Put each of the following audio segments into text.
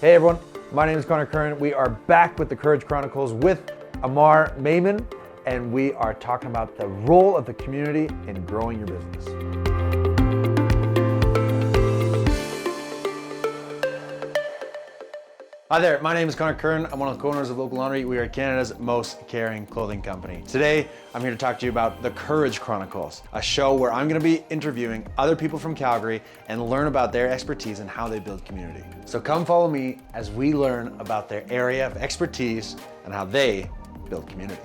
Hey everyone, my name is Connor Curran. We are back with the Courage Chronicles with Ammar Memon, and we are talking about the role of the community in growing your business. Hi there, my name is Connor Curran. I'm one of the co-owners of Local Laundry. We are Canada's most caring clothing company. Today, I'm here to talk to you about the Courage Chronicles, a show where I'm gonna be interviewing other people from Calgary and learn about their expertise and how they build community. So come follow me as we learn about their area of expertise and how they build community.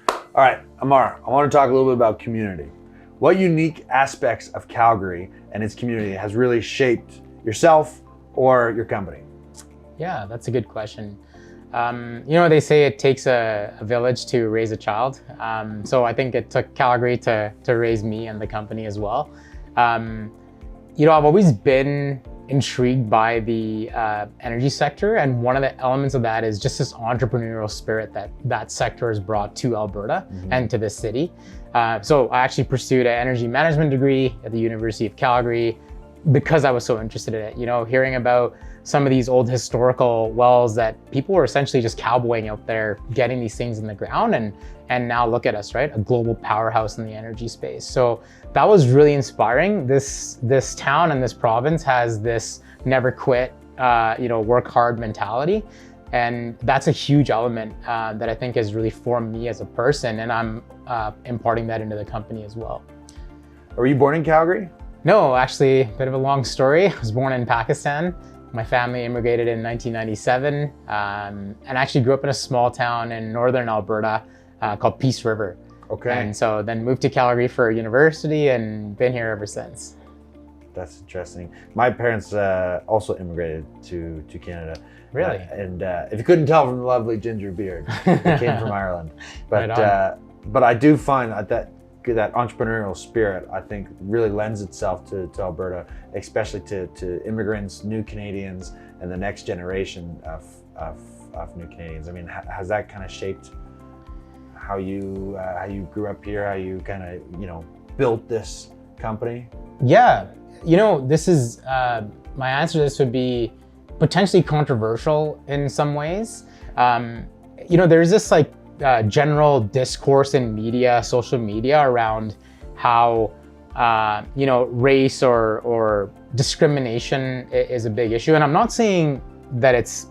All right, Ammar, I wanna talk a little bit about community. What unique aspects of Calgary and its community has really shaped yourself or your company? Yeah, that's a good question. They say it takes a village to raise a child. So I think it took Calgary to raise me and the company as well. I've always been intrigued by the energy sector, and one of the elements of that is just this entrepreneurial spirit that sector has brought to Alberta and to this city. So I actually pursued an energy management degree at the University of Calgary because I was so interested in it, hearing about some of these old historical wells that people were essentially just cowboying out there, getting these things in the ground, and now look at us, right? A global powerhouse in the energy space. So that was really inspiring. This town and this province has this never quit, work hard mentality. And that's a huge element that I think has really formed me as a person, and I'm imparting that into the company as well. Were you born in Calgary? No, actually, a bit of a long story. I was born in Pakistan. My family immigrated in 1997 and actually grew up in a small town in northern Alberta called Peace River. Okay. And so then moved to Calgary for university and been here ever since. That's interesting. My parents also immigrated to Canada. Really? And if you couldn't tell from the lovely ginger beard, they came from Ireland. But Right but I do find that entrepreneurial spirit, I think, really lends itself to Alberta, especially to immigrants, new Canadians, and the next generation of new Canadians. I mean, has that kind of shaped how you grew up here, how you kind of built this company? Yeah, this is my answer to this would be potentially controversial in some ways. There's this general discourse in media, social media, around how race or discrimination is a big issue. And I'm not saying that it's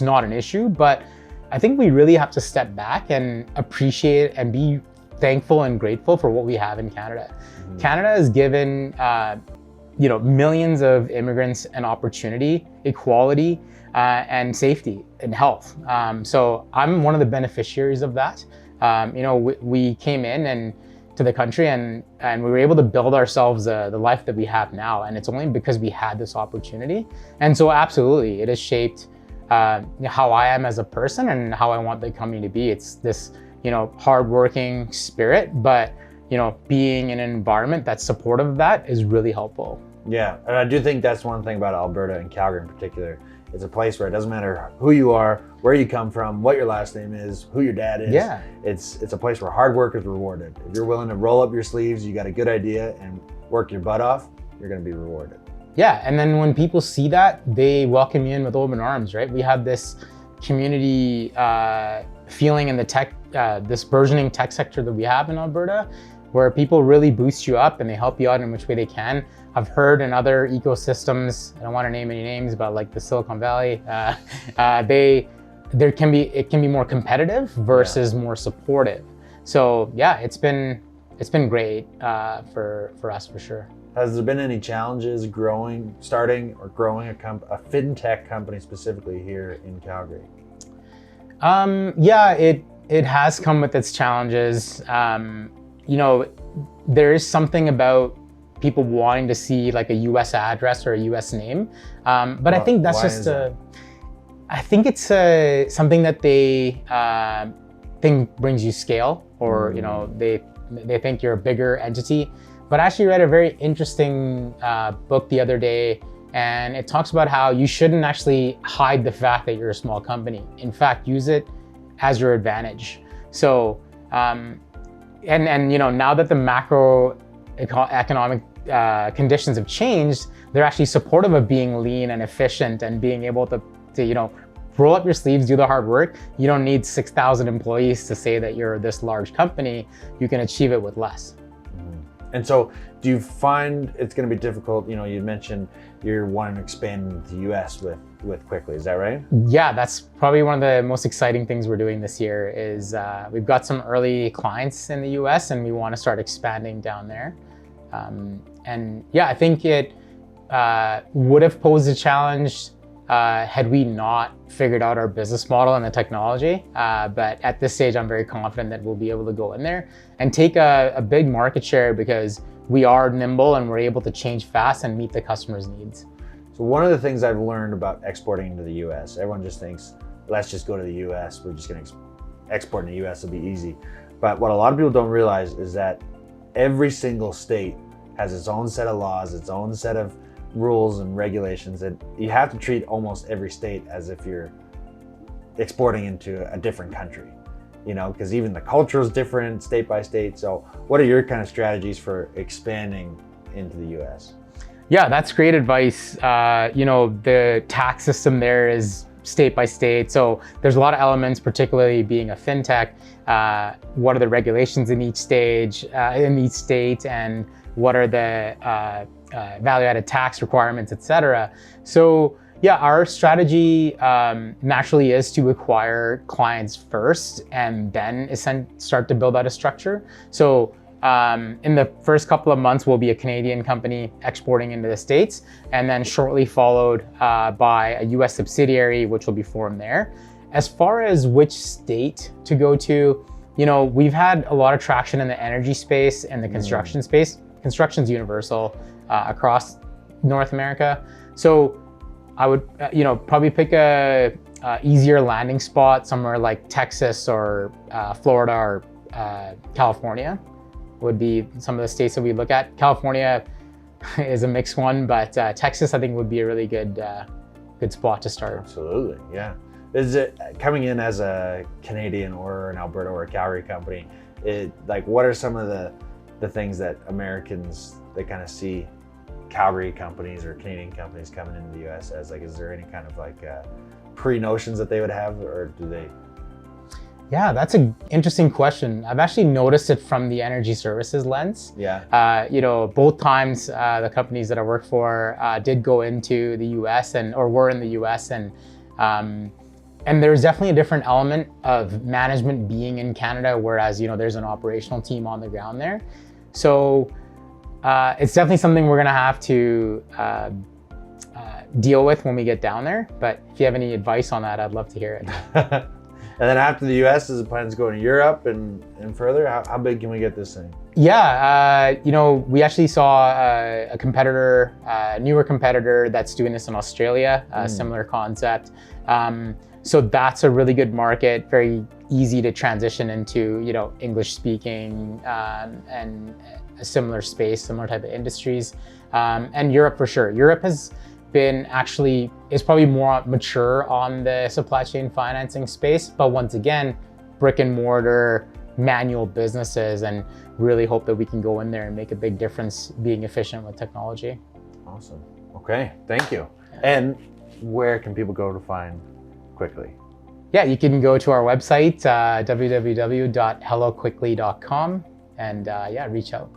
not an issue, but I think we really have to step back and appreciate and be thankful and grateful for what we have in Canada. Mm-hmm. Canada has given millions of immigrants an opportunity, equality, and safety and health. So I'm one of the beneficiaries of that. We came in to the country and we were able to build ourselves the life that we have now. And it's only because we had this opportunity. And so absolutely, it has shaped how I am as a person and how I want the company to be. It's this, hardworking spirit, but being in an environment that's supportive of that is really helpful. Yeah, and I do think that's one thing about Alberta and Calgary in particular. It's a place where it doesn't matter who you are, where you come from, what your last name is, who your dad is. Yeah. It's a place where hard work is rewarded. If you're willing to roll up your sleeves, you got a good idea, and work your butt off, you're going to be rewarded. Yeah, and then when people see that, they welcome you in with open arms, right? We have this community feeling in the tech, this burgeoning tech sector that we have in Alberta, where people really boost you up and they help you out in which way they can. I've heard in other ecosystems, I don't want to name any names, but like the Silicon Valley, it can be more competitive versus more supportive. So yeah, it's been great for us for sure. Has there been any challenges starting or growing a fintech company specifically here in Calgary? Yeah, it has come with its challenges. There is something about people wanting to see like a US address or a US name. But I think that's just I think it's something that they think brings you scale, or they think you're a bigger entity. But I actually read a very interesting book the other day, and it talks about how you shouldn't actually hide the fact that you're a small company. In fact, use it as your advantage. So, and now that the macroeconomic conditions have changed, they're actually supportive of being lean and efficient and being able to roll up your sleeves, do the hard work. You don't need 6,000 employees to say that you're this large company. You can achieve it with less. And so do you find it's going to be difficult? You mentioned you're wanting to expand into the US with Quickly, is that right? Yeah, that's probably one of the most exciting things we're doing this year is we've got some early clients in the US and we want to start expanding down there. And yeah, I think it would have posed a challenge had we not figured out our business model and the technology. But at this stage, I'm very confident that we'll be able to go in there and take a big market share because we are nimble and we're able to change fast and meet the customer's needs. So one of the things I've learned about exporting into the US, everyone just thinks, let's just go to the US, we're just going to export in the US, it'll be easy. But what a lot of people don't realize is that every single state has its own set of laws, its own set of rules and regulations, and you have to treat almost every state as if you're exporting into a different country, because even the culture is different state by state. So what are your kind of strategies for expanding into the US? Yeah, that's great advice. The tax system there is state by state. So there's a lot of elements, particularly being a fintech. What are the regulations in each state, and what are the value-added tax requirements, etc. So yeah, our strategy naturally is to acquire clients first and then start to build out a structure. So in the first couple of months, we'll be a Canadian company exporting into the States, and then shortly followed by a US subsidiary, which will be formed there. As far as which state to go to, we've had a lot of traction in the energy space and the construction space. Construction's universal across North America. So I would, probably pick a easier landing spot somewhere like Texas or Florida or California would be some of the states that we look at. California is a mixed one, but Texas I think would be a really good spot to start. Absolutely, yeah. Is it coming in as a Canadian or an Alberta or a Calgary company? What are some of the things that Americans, they kind of see Calgary companies or Canadian companies coming into the US as? Is there any kind of pre-notions that they would have, or do they? Yeah, that's an interesting question. I've actually noticed it from the energy services lens. Yeah. Both times the companies that I work for did go into the US or were in the US, and there's definitely a different element of management being in Canada, whereas there's an operational team on the ground there. So it's definitely something we're gonna have to deal with when we get down there. But if you have any advice on that, I'd love to hear it. And then after the US, is the plan to go to Europe and further? How big can we get this thing? Yeah, we actually saw a competitor, a newer competitor that's doing this in Australia, a similar concept. So that's a really good market, very easy to transition into, English speaking and a similar space, similar type of industries. And Europe for sure. Europe is probably more mature on the supply chain financing space, but once again, brick and mortar, manual businesses, and really hope that we can go in there and make a big difference being efficient with technology. Awesome. Okay, thank you. And where can people go to find Quickly? Yeah, you can go to our website, www.helloquickly.com, and reach out.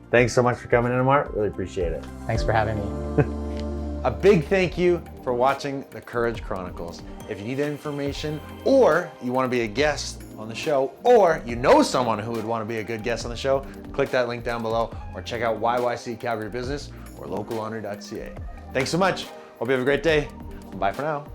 Thanks so much for coming in, Ammar. Really appreciate it. Thanks for having me. A big thank you for watching the Courage Chronicles. If you need information, or you want to be a guest on the show, or someone who would want to be a good guest on the show, click that link down below, or check out YYC Calgary Business or locallaundry.ca. Thanks so much. Hope you have a great day. Bye for now.